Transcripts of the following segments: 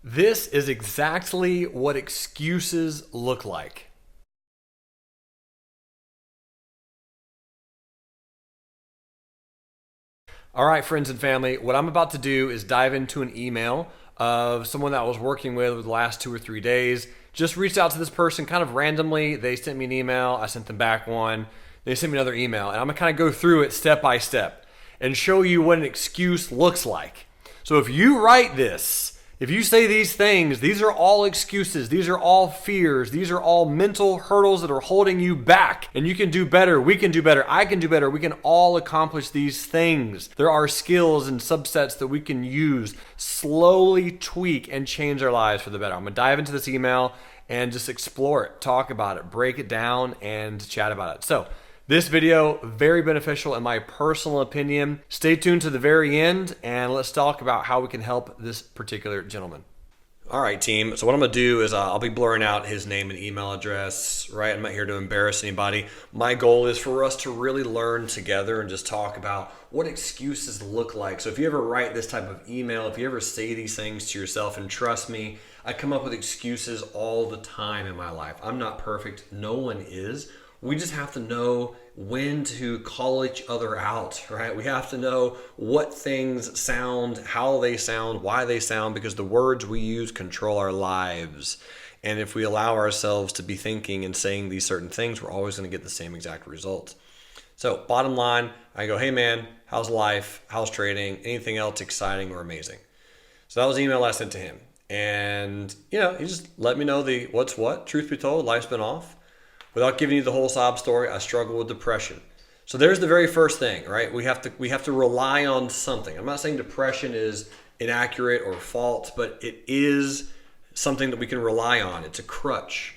This is exactly what excuses look like. All right, friends and family, what I'm about to do is dive into an email of someone that I was working with over the last 2 or 3 days. Just reached out to this person kind of randomly. They sent me an email. I sent them back one. They sent me another email. And I'm going to kind of go through it step by step and show you what an excuse looks like. So if you write this, if you say these things, these are all excuses. These are all fears. These are all mental hurdles that are holding you back. And you can do better. We can do better. I can do better. We can all accomplish these things. There are skills and subsets that we can use, slowly tweak and change our lives for the better. I'm going to dive into this email and just explore it, talk about it, break it down, and chat about it. So, this video, very beneficial in my personal opinion. Stay tuned to the very end and let's talk about how we can help this particular gentleman. All right, team. So what I'm going to do is I'll be blurring out his name and email address, right? I'm not here to embarrass anybody. My goal is for us to really learn together and just talk about what excuses look like. So if you ever write this type of email, if you ever say these things to yourself, and trust me, I come up with excuses all the time in my life. I'm not perfect. No one is. We just have to know when to call each other out, right? We have to know what things sound, how they sound, why they sound, because the words we use control our lives. And if we allow ourselves to be thinking and saying these certain things, we're always going to get the same exact result. So bottom line, I go, hey man, how's life? How's trading? Anything else exciting or amazing? So that was the email I sent to him. And, he just let me know the what's what. Truth be told, life's been off. Without giving you the whole sob story, I struggle with depression. So there's the very first thing, right? We have to rely on something. I'm not saying depression is inaccurate or false, but it is something that we can rely on. It's a crutch,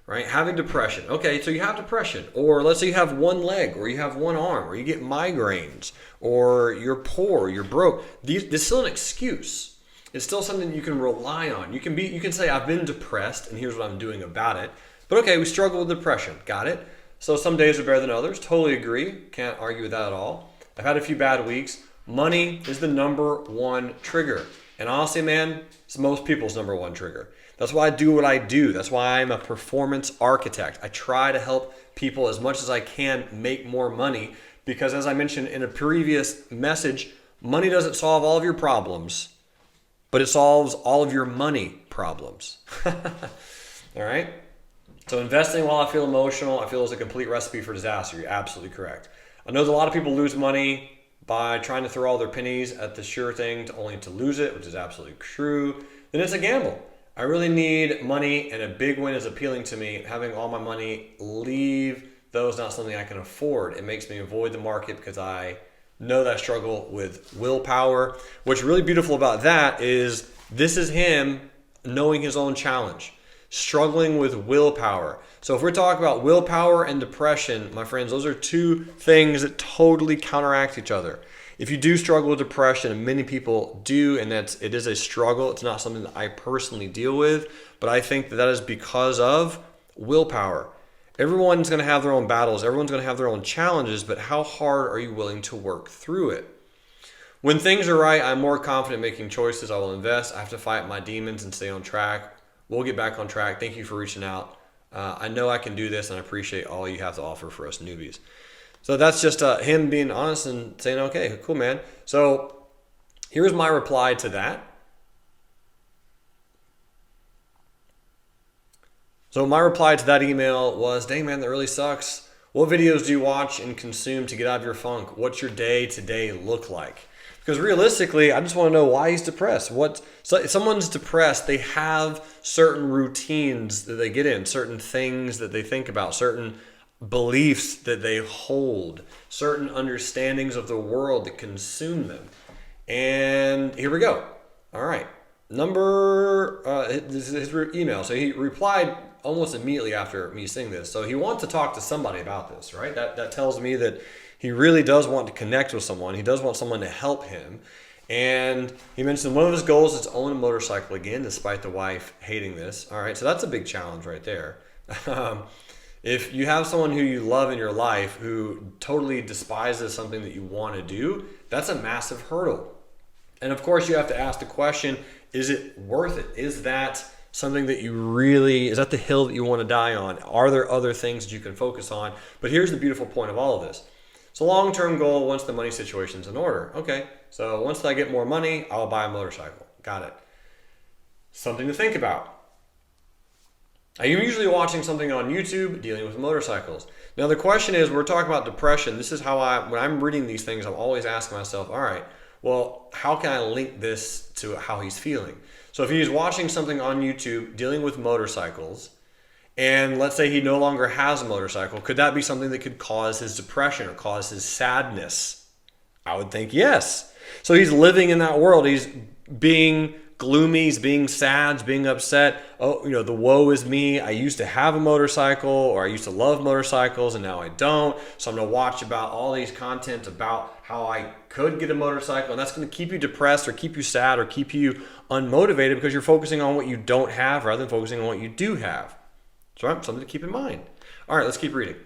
right? Having depression. Okay, so you have depression. Or let's say you have one leg, or you have one arm, or you get migraines, or you're poor, you're broke. This is still an excuse. It's still something you can rely on. You can say, I've been depressed, and here's what I'm doing about it. But okay, we struggle with depression. Got it. So some days are better than others. Totally agree. Can't argue with that at all. I've had a few bad weeks. Money is the number one trigger. And honestly, man, it's most people's number one trigger. That's why I do what I do. That's why I'm a performance architect. I try to help people as much as I can make more money because, as I mentioned in a previous message, money doesn't solve all of your problems, but it solves all of your money problems. All right? So investing while I feel emotional, I feel is a complete recipe for disaster. You're absolutely correct. I know that a lot of people lose money by trying to throw all their pennies at the sure thing only to lose it, which is absolutely true. Then it's a gamble. I really need money and a big win is appealing to me. Having all my money leave, though, is not something I can afford. It makes me avoid the market because I know that I struggle with willpower. What's really beautiful about that is this is him knowing his own challenge. Struggling with willpower. So if we're talking about willpower and depression, my friends, those are two things that totally counteract each other. If you do struggle with depression, and many people do, and it is a struggle, it's not something that I personally deal with, but I think that is because of willpower. Everyone's going to have their own battles, everyone's going to have their own challenges, but how hard are you willing to work through it? When things are right, I'm more confident making choices. I will invest. I have to fight my demons and stay on track. We'll get back on track. Thank you for reaching out. I know I can do this, and I appreciate all you have to offer for us newbies. So that's just him being honest and saying, okay, cool, man. So here's my reply to that. So my reply to that email was, dang, man, that really sucks. What videos do you watch and consume to get out of your funk? What's your day-to-day look like? Because realistically, I just want to know why he's depressed. So if someone's depressed, they have certain routines that they get in, certain things that they think about, certain beliefs that they hold, certain understandings of the world that consume them. And here we go. All right. This is his email. So he replied almost immediately after me saying this. So he wants to talk to somebody about this, right? That tells me that he really does want to connect with someone. He does want someone to help him. And he mentioned one of his goals is to own a motorcycle again, despite the wife hating this. All right, so that's a big challenge right there. If you have someone who you love in your life who totally despises something that you want to do, that's a massive hurdle. And of course, you have to ask the question, is it worth it? Is that something that is that the hill that you want to die on? Are there other things that you can focus on? But here's the beautiful point of all of this. It's a long-term goal once the money situation's in order. Okay, so once I get more money, I'll buy a motorcycle. Got it. Something to think about. I'm usually watching something on YouTube dealing with motorcycles. Now the question is, we're talking about depression. This is how when I'm reading these things, I'm always asking myself, all right, well, how can I link this to how he's feeling? So if he's watching something on YouTube dealing with motorcycles, and let's say he no longer has a motorcycle, could that be something that could cause his depression or cause his sadness? I would think yes. So he's living in that world. He's being gloomy, he's being sad, he's being upset. Oh, the woe is me. I used to have a motorcycle, or I used to love motorcycles and now I don't. So I'm going to watch about all these content about how I could get a motorcycle, and that's going to keep you depressed or keep you sad or keep you unmotivated because you're focusing on what you don't have rather than focusing on what you do have. So something to keep in mind. All right, let's keep reading.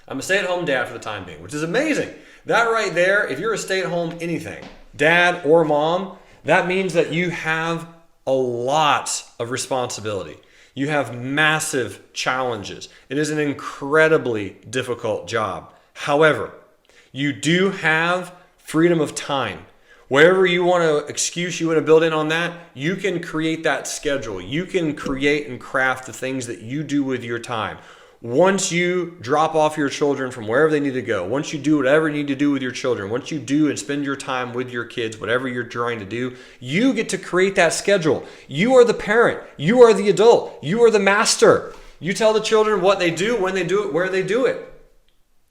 I'm a stay-at-home dad for the time being, which is amazing. That right there, if you're a stay-at-home anything, dad or mom, that means that you have a lot of responsibility. You have massive challenges. It is an incredibly difficult job. However, you do have freedom of time. Wherever you want to excuse you want to build in on that, you can create that schedule. You can create and craft the things that you do with your time. Once you drop off your children from wherever they need to go, once you do whatever you need to do with your children, once you do and spend your time with your kids, whatever you're trying to do, you get to create that schedule. You are the parent. You are the adult. You are the master. You tell the children what they do, when they do it, where they do it.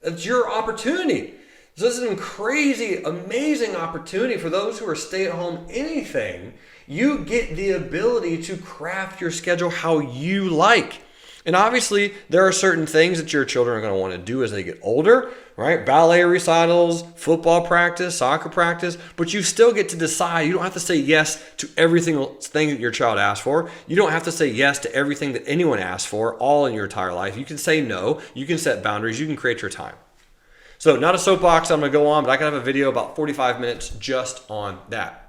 It's your opportunity. So this is a crazy, amazing opportunity for those who are stay-at-home anything. You get the ability to craft your schedule how you like. And obviously, there are certain things that your children are going to want to do as they get older, right? Ballet recitals, football practice, soccer practice, but you still get to decide. You don't have to say yes to every single thing that your child asks for. You don't have to say yes to everything that anyone asks for all in your entire life. You can say no. You can set boundaries. You can create your time. So not a soapbox I'm going to go on, but I can have a video about 45 minutes just on that.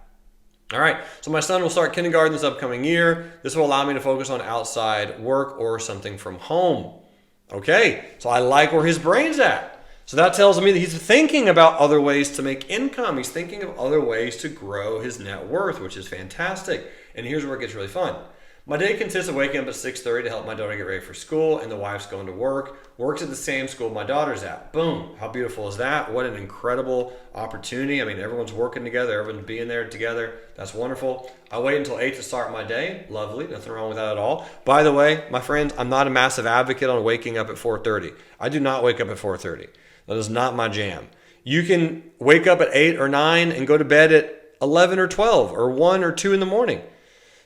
All right, so my son will start kindergarten this upcoming year. This will allow me to focus on outside work or something from home. Okay, so I like where his brain's at. So that tells me that he's thinking about other ways to make income. He's thinking of other ways to grow his net worth, which is fantastic. And here's where it gets really fun. My day consists of waking up at 6:30 to help my daughter get ready for school, and the wife's going to work. Works at the same school my daughter's at. Boom. How beautiful is that? What an incredible opportunity. I mean, everyone's working together. Everyone's being there together. That's wonderful. I wait until 8 to start my day. Lovely. Nothing wrong with that at all. By the way, my friends, I'm not a massive advocate on waking up at 4:30. I do not wake up at 4:30. That is not my jam. You can wake up at 8 or 9 and go to bed at 11 or 12 or 1 or 2 in the morning.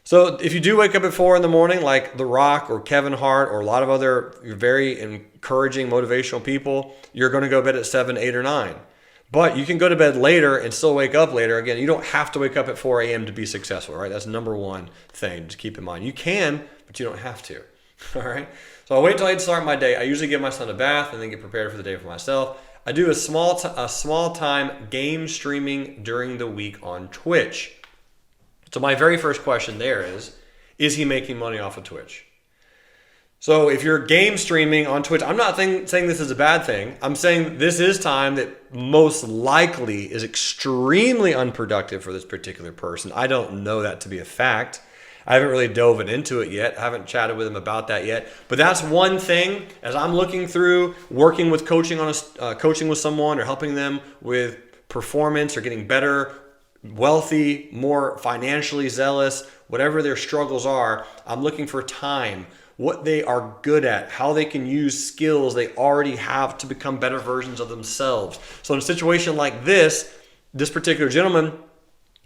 So if you do wake up at 4 in the morning, like The Rock or Kevin Hart or a lot of other very encouraging, motivational people, you're going to go to bed at 7, 8, or 9. But you can go to bed later and still wake up later. Again, you don't have to wake up at 4 a.m. to be successful, right? That's number one thing to keep in mind. You can, but you don't have to, all right? So I wait till 8 to start my day. I usually give my son a bath and then get prepared for the day for myself. I do a small time game streaming during the week on Twitch. So my very first question there is he making money off of Twitch? So if you're game streaming on Twitch, I'm not saying this is a bad thing. I'm saying this is time that most likely is extremely unproductive for this particular person. I don't know that to be a fact. I haven't really dove into it yet. I haven't chatted with him about that yet. But that's one thing as I'm looking through working with coaching with someone or helping them with performance or getting better, wealthy, more financially zealous, whatever their struggles are. I'm looking for time, what they are good at, how they can use skills they already have to become better versions of themselves. So in a situation like this particular gentleman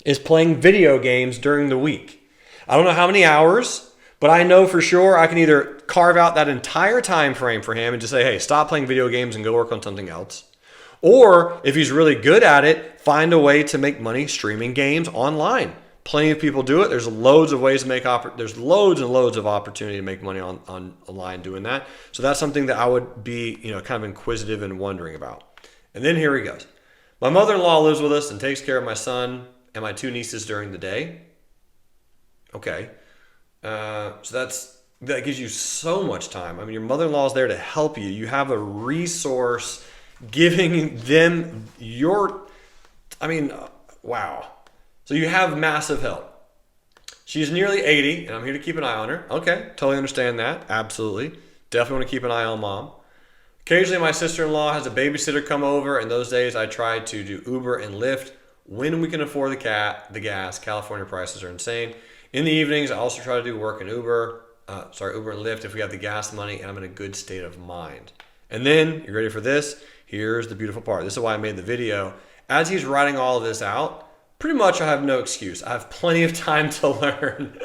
is playing video games during the week. I don't know how many hours, but I know for sure I can either carve out that entire time frame for him and just say, hey, stop playing video games and go work on something else. Or if he's really good at it, find a way to make money streaming games online. Plenty of people do it. There's loads of ways to make there's loads and loads of opportunity to make money online doing that. So that's something that I would be, kind of inquisitive and wondering about. And then here he goes. My mother-in-law lives with us and takes care of my son and my 2 nieces during the day. Okay. So that gives you so much time. I mean, your mother-in-law is there to help you. You have a resource giving them wow. So you have massive help. She's nearly 80, and I'm here to keep an eye on her. Okay, totally understand that. Absolutely. Definitely want to keep an eye on mom. Occasionally, my sister-in-law has a babysitter come over, and those days I try to do Uber and Lyft when we can afford the gas. California prices are insane. In the evenings, I also try to do work in Uber and Lyft if we have the gas money and I'm in a good state of mind. And then, you ready for this? Here's the beautiful part. This is why I made the video. As he's writing all of this out, pretty much I have no excuse. I have plenty of time to learn.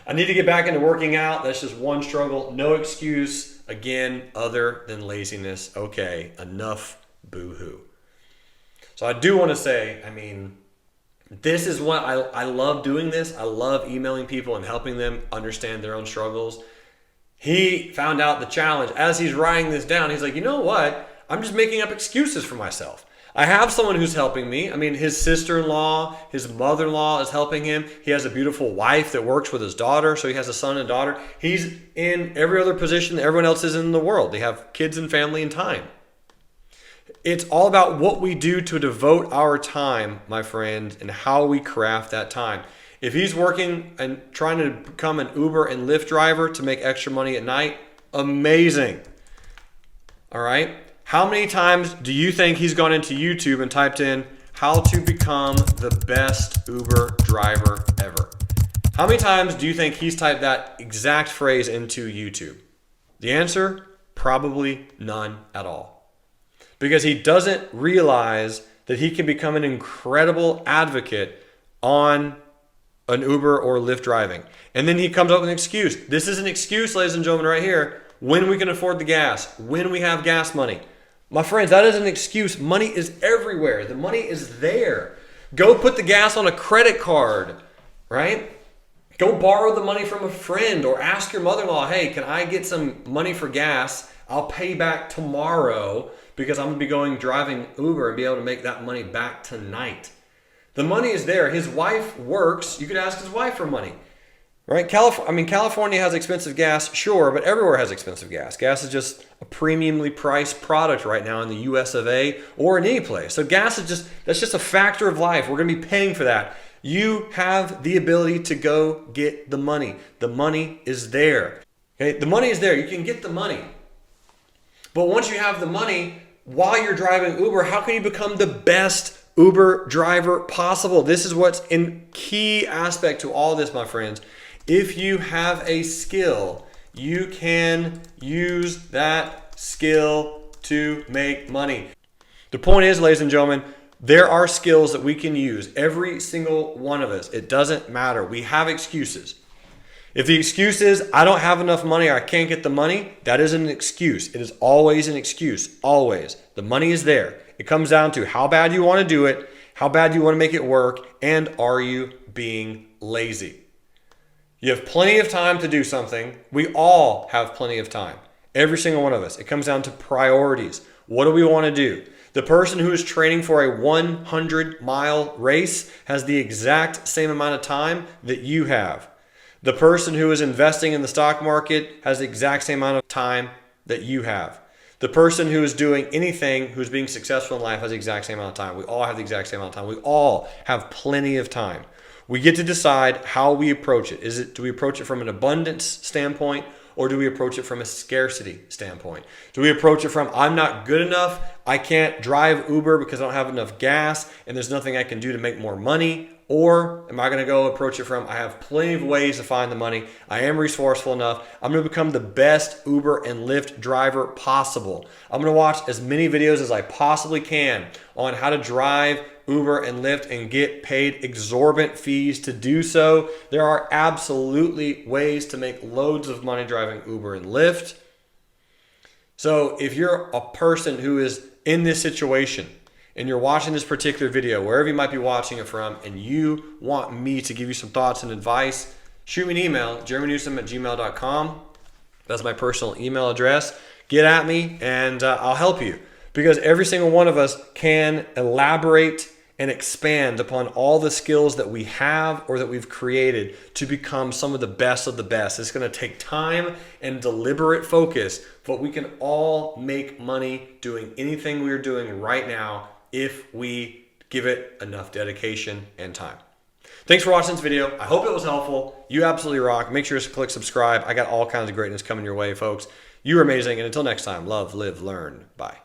I need to get back into working out. That's just one struggle. No excuse, again, other than laziness. Okay, enough boo-hoo. So I do want to say, this is what I love doing this. I love emailing people and helping them understand their own struggles. He found out the challenge. As he's writing this down, he's like, you know what? I'm just making up excuses for myself. I have someone who's helping me. His sister-in-law, his mother-in-law is helping him. He has a beautiful wife that works with his daughter, so he has a son and daughter. He's in every other position that everyone else is in the world. They have kids and family and time. It's all about what we do to devote our time, my friends, and how we craft that time. If he's working and trying to become an Uber and Lyft driver to make extra money at night, amazing. All right? How many times do you think he's gone into YouTube and typed in how to become the best Uber driver ever? How many times do you think he's typed that exact phrase into YouTube? The answer, probably none at all. Because he doesn't realize that he can become an incredible advocate on an Uber or Lyft driving. And then he comes up with an excuse. This is an excuse, ladies and gentlemen, right here. When we can afford the gas, when we have gas money. My friends, that is an excuse. Money is everywhere. The money is there. Go put the gas on a credit card, right? Go borrow the money from a friend or ask your mother-in-law, hey, can I get some money for gas? I'll pay back tomorrow because I'm going to be going driving Uber and be able to make that money back tonight. The money is there. His wife works. You could ask his wife for money, right? California has expensive gas, sure, but everywhere has expensive gas. Gas is just a premiumly priced product right now in the US of A or in any place. So gas is that's just a factor of life. We're going to be paying for that. You have the ability to go get the money. The money is there. Okay? The money is there. You can get the money. But once you have the money, while you're driving Uber, how can you become the best Uber driver possible? This is what's in key aspect to all this, my friends. If you have a skill, you can use that skill to make money. The point is, ladies and gentlemen, there are skills that we can use. Every single one of us. It doesn't matter. We have excuses. If the excuse is, I don't have enough money or I can't get the money, that isn't an excuse. It is always an excuse. Always. The money is there. It comes down to how bad you want to do it, how bad you want to make it work, and are you being lazy? You have plenty of time to do something. We all have plenty of time. Every single one of us. It comes down to priorities. What do we want to do? The person who is training for a 100-mile race has the exact same amount of time that you have. The person who is investing in the stock market has the exact same amount of time that you have. The person who is doing anything, who's being successful in life, has the exact same amount of time. We all have the exact same amount of time. We all have plenty of time. We get to decide how we approach it. Do we approach it from an abundance standpoint, or do we approach it from a scarcity standpoint? Do we approach it from, I'm not good enough, I can't drive Uber because I don't have enough gas, and there's nothing I can do to make more money? Or am I going to go approach it from, I have plenty of ways to find the money, I am resourceful enough, I'm going to become the best Uber and Lyft driver possible. I'm going to watch as many videos as I possibly can on how to drive Uber and Lyft and get paid exorbitant fees to do so. There are absolutely ways to make loads of money driving Uber and Lyft. So if you're a person who is in this situation, and you're watching this particular video, wherever you might be watching it from, and you want me to give you some thoughts and advice, shoot me an email, jeremynewsome@gmail.com. That's my personal email address. Get at me and I'll help you. Because every single one of us can elaborate and expand upon all the skills that we have or that we've created to become some of the best of the best. It's going to take time and deliberate focus, but we can all make money doing anything we're doing right now if we give it enough dedication and time. Thanks for watching this video. I hope it was helpful. You absolutely rock. Make sure to click subscribe. I got all kinds of greatness coming your way, folks. You are amazing. And until next time, love, live, learn. Bye.